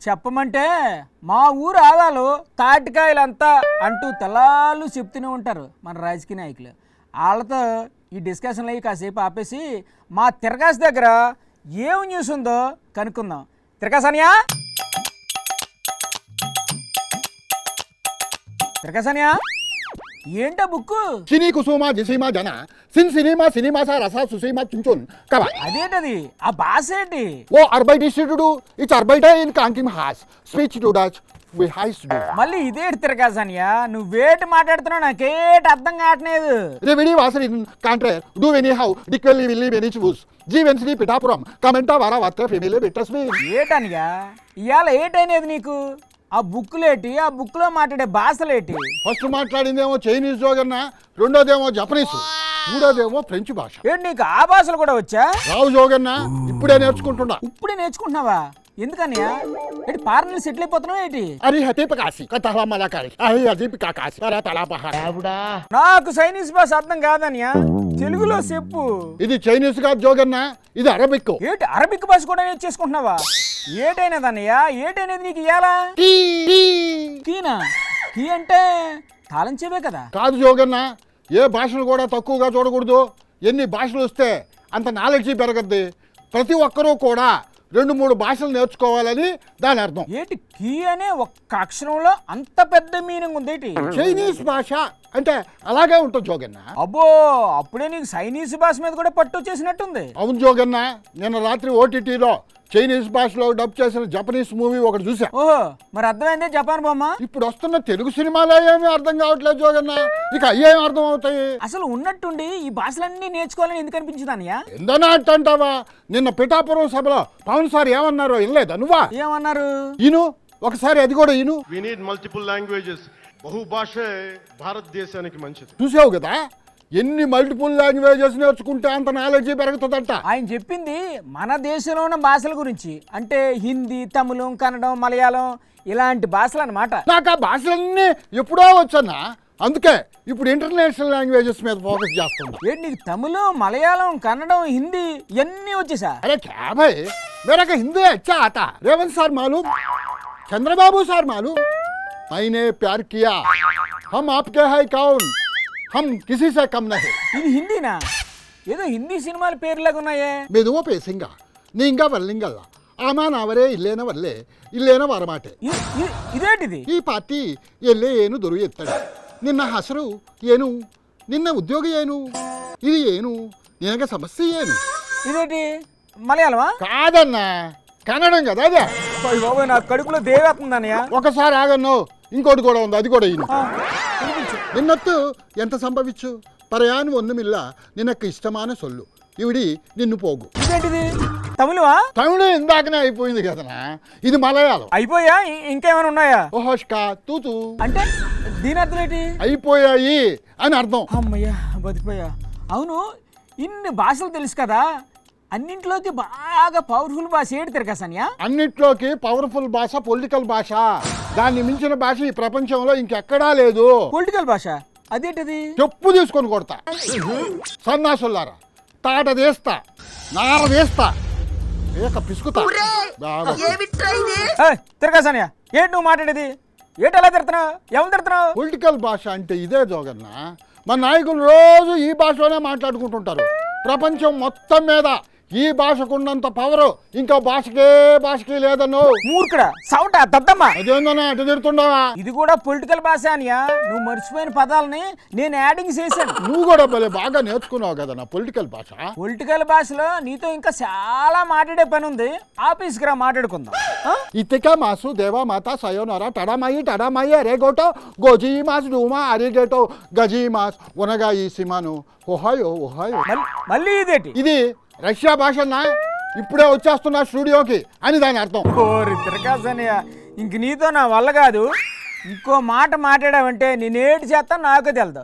చెప్పమంటే మా ఊరు ఆవాలు తాటికాయలంతా అంటూ తెల్లాళ్ళు చెప్తూనే ఉంటారు మన రాజకీయ నాయకులు. వాళ్ళతో ఈ డిస్కషన్లు అయ్యి కాసేపు ఆపేసి మా తిరగాస్ దగ్గర ఏం న్యూస్ ఉందో కనుక్కుందాం. తిరగాసనియా తిరగాసనియా ఏంటా బుక్కు? సినీ కుసుమ జిసీమా జన సిన్ సినిమా సినిమాసా రసా సుసీమా చుంచున్ కవ అదేంటది ఆ భాష ఏంటి? ఓ అర్బైట్ ఇన్స్టిట్యూట్ ఇట్స్ అర్బైట్ ఇన్ కాంకిమ్ హాస్ స్పీచ్ టు డచ్ వి హైస్ డు. మళ్ళీ ఇదేంటి తిరగాసనియా? నువ్వేటి మాట్లాడుతున్నావు నాకేటి అర్థం కావట్లేదు. రెవిడి వాసరి కాంట్రే డు వెనీ హౌ డిక్వెల్లి విల్లి వెనీ చూస్ జీవెన్స్ని పిఠాపురం కమెంటా వారా వార్త ఫెమిలీ బిట్టస్ మీ ఏటనిగా ఇవాళ ఏటైనది నీకు? ఆ బుక్కులేటి, ఆ బుక్లో మాట్లాడే భాషలేటి? First మాట్లాడిందేమో Chinese Joganna, రెండోదేమో Japanese, మూడోదేమో French భాష. ఏంటి నీకు ఆ భాషలు కూడా వచ్చా? రావు జోగన్న ఇప్పుడే నేర్చుకుంటున్నా. ఇప్పుడే నేర్చుకుంటున్నావా? ఎందుకనియా? ఏంటి పార్నలు సెటిల్ అయిపోతున్నావు ఏంటి? అరి హతీప్ కాసి కథహ మలకారి అరి అదీప్ కాకాసి అరా తలాపహ. నాకు చైనీస్ భాష అర్థం కాదనియా, తెలుగులో చెప్పు. ఇది చైనీస్ కాదు జోగన్న, ఇది అరబిక్. ఏంటి అరబిక్ భాష కూడా నేర్చేసుకుంటున్నావా? ఏటైనదన్నయ్యా? ఏటైనది నీకు ఇయ్యాలా? కీనా? కీ అంటే తాళం చెవే కదా? కాదు జోగన్న, ఏ భాషను కూడా తక్కువగా చూడకూడదు. ఎన్ని భాషలు వస్తే అంత నాలెడ్జి పెరగద్ది. ప్రతి ఒక్కరూ కూడా 2-3 భాషలు నేర్చుకోవాలని దాని అర్థం. ఏంటి కీ అనే ఒక్క అక్షరంలో అంత పెద్ద మీనింగ్ ఉందేటి? చైనీస్ భాష అంటే అలాగే ఉంటుంది జోగన్న. అబ్బో, అప్పుడే నీకు చైనీస్ భాష మీద కూడా పట్టు వచ్చేసినట్టుంది. అవును జోగన్న, నిన్న రాత్రి ఓటీటీలో చైనీస్ భాషలో డబ్ చేసిన జపనీస్ మూవీ ఒకటి చూసా. ఓహో, మరి అర్థమైందే జపాన్ బొమ్మ? ఇప్పుడు వస్తున్న తెలుగు సినిమాలో ఏమీ అర్థం కావట్లేదు జోగన్న, ఇక అయ్యేం అర్థం అవుతాయి? అసలు ఉన్నట్టుండి ఈ భాషలన్నీ నేర్చుకోవాలని ఎందుకు అనిపించింది అన్నయ్య? ఎందనా అంటావా? నిన్న పిఠాపురం సభలో పవన్ సార్ ఏమన్నారో వినలేదా నువ్వా? ఏమన్నారు? ఇను ఒకసారి, అది కూడా ఇను. We need multiple languages. బహుభాషే భారతదేశానికి మంచిది. చూసావు కదా, ఎన్ని మల్టిపుల్ లాంగ్వేజెస్ నేర్చుకుంటే అంత నాలెడ్జి పెరుగుతుందంట. ఆయన చెప్పింది మన దేశంలో ఉన్న భాషల గురించి, అంటే హిందీ, తమిళం, కన్నడం, మలయాళం ఇలాంటి భాషలు అన్నమాట. నాకు ఆ భాషలన్నీ ఎప్పుడో వచ్చన్నా, అందుకే ఇప్పుడు ఇంటర్నేషనల్ లాంగ్వేజెస్ మీద ఫోకస్ చేస్తున్నా. ఏంటి నీకు తమిళం, మలయాళం, కన్నడం, హిందీ ఇవన్నీ వచ్చేసా? అరే క్యా భాయ్, मेरा का हिंदी अच्छा आता. रेवंत सर मालूम, चंद्रबाबू सर मालूम, मैंने प्यार किया, हम आपके है कौन, हम किसी से कम नहीं. ఇది హిందీనా? ఏదో హిందీ సినిమాల పేర్లాగా ఉన్నాయే. మెదువ పేసింగ నీంగా వల్లింగల్ల ఆమానవరే ఇల్లేన వల్లే ఇల్లేన వరమాటే. ఇదేంటిది? ಈ ಪಾರ್ಟಿ ಎಲ್ಲೇ ಏನು ದೊರೆಯುತ್ತದೆ. ನಿನ್ನ ಹೆಸರು ಏನು, ನಿನ್ನ ಉದ್ಯೋಗ ಏನು, ఇది ಏನು, నినగ సమస్య ಏನು? ఇదేంటి మలయాళమా? కాదన్నా, కన్నడం కదా అదే. బాబు నా కడుపులో దేవేస్తుందన్నయ్య. ఒకసారి ఆగన్ను, ఇంకోటి కూడా ఉంది, అది కూడా ఇను. నిన్నొత్తు ఎంత సంభవించు പറയാൻ ഒന്നുമില്ല, നിനക്ക് ఇష్టமான సొల్లు, ఇవిడి నిన్ను పోగు. ఇదేంటిది తమిళమా? తమిళ ఇందాకనే అయిపోయింది కదనా, ఇది మలయాళం. అయిపోయా? ఇంకేమైనా ఉన్నాయా? ఓహోష్కా తూతు అంటే దీని అర్థం ఏంటి? అయిపోయాయి అని అర్థం. అమ్మయ్యా, బతిపోయా. అవును, ఇన్ని భాషలు తెలుసు కదా, అన్నింటిలోకి బాగా పవర్ఫుల్ భాష ఏంటి తిరగాసనియా? అన్నిట్లోకి పవర్ఫుల్ భాష పొలిటికల్ భాష. దాన్ని మించిన భాష ఈ ప్రపంచంలో ఇంకెక్కడా లేదు. పొలిటికల్ భాష అదేంటది? చెప్పు తీసుకొని కొడతా. సన్నాసులారా, తాట తీస్తా, నార తీస్తా, ఏక పిసుకుతా. తిరగాసనియా, ఏంటి నువ్వు మాట్లాడేది? ఏంటి ఎలా తిడుతున్నావు? ఎవరు తిడుతున్నావు? పొలిటికల్ భాష అంటే ఇదే జోగన్న. మన నాయకులు రోజు ఈ భాషలోనే మాట్లాడుకుంటుంటారు. ప్రపంచం మొత్తం మీద ఈ భాషకున్నంత పవరు ఇంకో భాషకి లేదన్ను. మూర్ఖుడా, సౌట దద్దమ్మ. అదేందన్నా అటు తిడుతుండవా? ఇది కూడా పొలిటికల్ భాష అనియా? నువ్వు మర్చిపోయిన పదాలని నేను యాడింగ్ చేశాను. నువ్వు కూడా భలే బాగా నేర్చుకున్నావు కదా నా పొలిటికల్ భాష. పొలిటికల్ భాషలో నీతో ఇంకా చాలా మాట్లాడే పని ఉంది, ఆఫీస్కి రా మాట్లాడుకుందాం. ఇతిక మాసు దేవా మాత సయోనరా టడామాయి అరే గోటో గోజీ మాస్ డూమా అరే గేటో గజీ మాస్ ఉనగా ఈ సిమాను ఓహాయో ఓహాయో. మళ్ళీ ఇదేంటి? ఇది రష్యా భాషన్నా, ఇప్పుడే వచ్చేస్తున్నా స్టూడియోకి అని దాని అర్థం. తిరగాసనియా, ఇంక నీతో నా వల్ల కాదు. ఇంకో మాట మాట్లాడావంటే నేనేటి చేస్తా నాకే తెలదు.